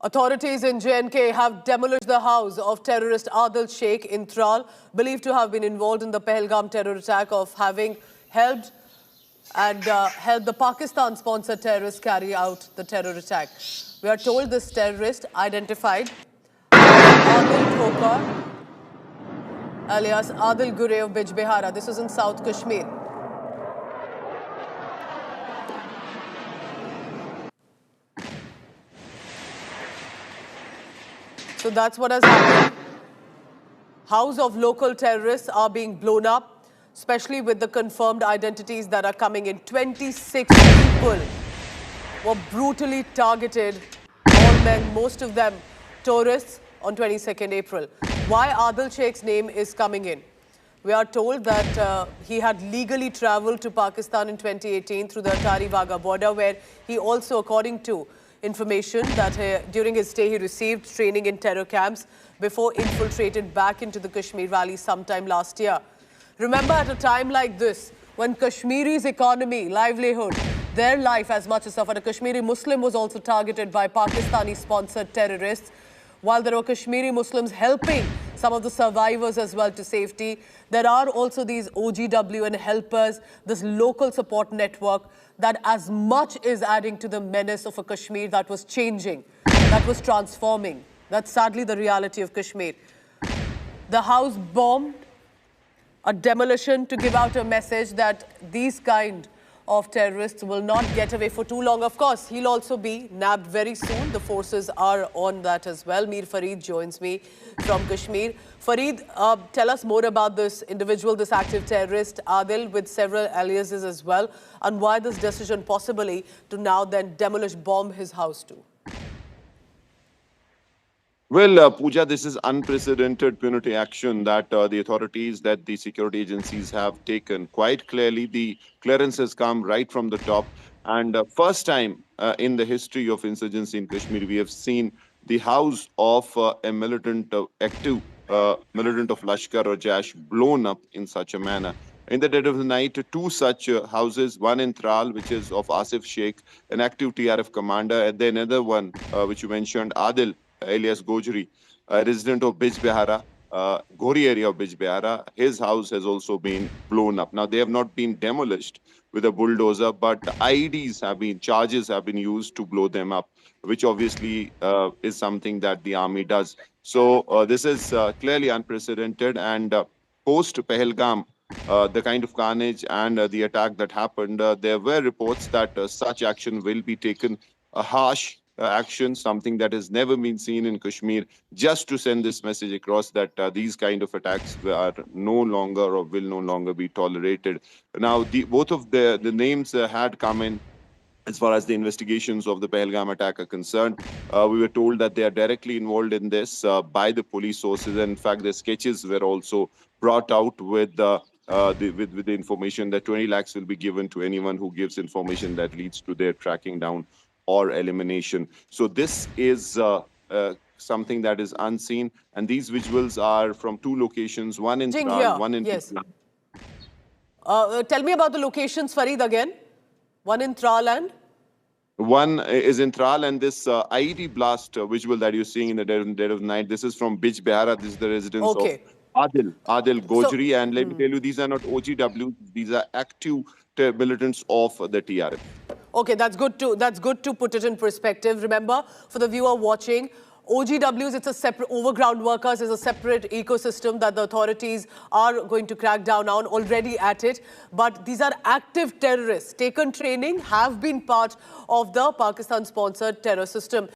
Authorities in J&K have demolished the house of terrorist Adil Sheikh in Tral, believed to have been involved in the Pahalgam terror attack of having helped the Pakistan-sponsored terrorists carry out the terror attack. We are told this terrorist, identified as Adil Thokar, alias Adil Gure of Bijbehara. This is in South Kashmir. So that's what has happened. House of local terrorists are being blown up, especially with the confirmed identities that are coming in. 26 people were brutally targeted, all men, most of them tourists, on 22nd April. Why Adil Sheikh's name is coming in? We are told that he had legally traveled to Pakistan in 2018 through the Attari-Wagah border, where he also, according to information, that during his stay he received training in terror camps before infiltrated back into the Kashmir Valley sometime last year. Remember, at a time like this, when Kashmiri's economy, livelihood, their life as much as suffered, a Kashmiri Muslim was also targeted by Pakistani-sponsored terrorists, while there were Kashmiri Muslims helping some of the survivors as well to safety. There are also these OGW and helpers, this local support network that as much is adding to the menace of a Kashmir that was changing, that was transforming. That's sadly the reality of Kashmir. The house bombed, a demolition to give out a message that these kind of terrorists will not get away for too long. Of course, he'll also be nabbed very soon. The forces are on that as well. Mir Fareed joins me from Kashmir. Fareed, tell us more about this individual, this active terrorist, Adil, with several aliases as well, and why this decision possibly to now then demolish, bomb his house too. Well, Pooja, this is unprecedented punitive action that the authorities, that the security agencies have taken. Quite clearly, the clearance has come right from the top. And first time in the history of insurgency in Kashmir, we have seen the house of a militant, active militant of Lashkar or Jash blown up in such a manner. In the dead of the night, two such houses, one in Tral, which is of Asif Sheikh, an active TRF commander, and then another one, which you mentioned, Adil, alias Gojri, a resident of Bijbehara, Gori area of Bijbehara. His house has also been blown up. Now, they have not been demolished with a bulldozer, but charges have been used to blow them up, which obviously is something that the army does. So this is clearly unprecedented, and post Pahalgam, the kind of carnage and the attack that happened, there were reports that such action will be taken, harsh action, something that has never been seen in Kashmir, just to send this message across that these kind of attacks are no longer or will no longer be tolerated. Now, both of the names had come in as far as the investigations of the Pahalgam attack are concerned. We were told that they are directly involved in this by the police sources. And in fact, the sketches were also brought out with the information that 20 lakhs will be given to anyone who gives information that leads to their tracking down or elimination. So this is something that is unseen. And these visuals are from two locations, one in Tral, one in... Yes. Tell me about the locations, Fareed, again. One in Tral and? One is in Tral, and this IED blast visual that you're seeing in the dead of night, this is from Bijbehara. This is the residence of Adil Gojri. And let me tell you, these are not OGW, these are active militants of the TRF. Okay, that's good to put it in perspective. Remember, for the viewer watching, OGWs, it's a separate, overground workers is a separate ecosystem that the authorities are going to crack down on, already at it. But these are active terrorists, taken training, have been part of the Pakistan-sponsored terror system.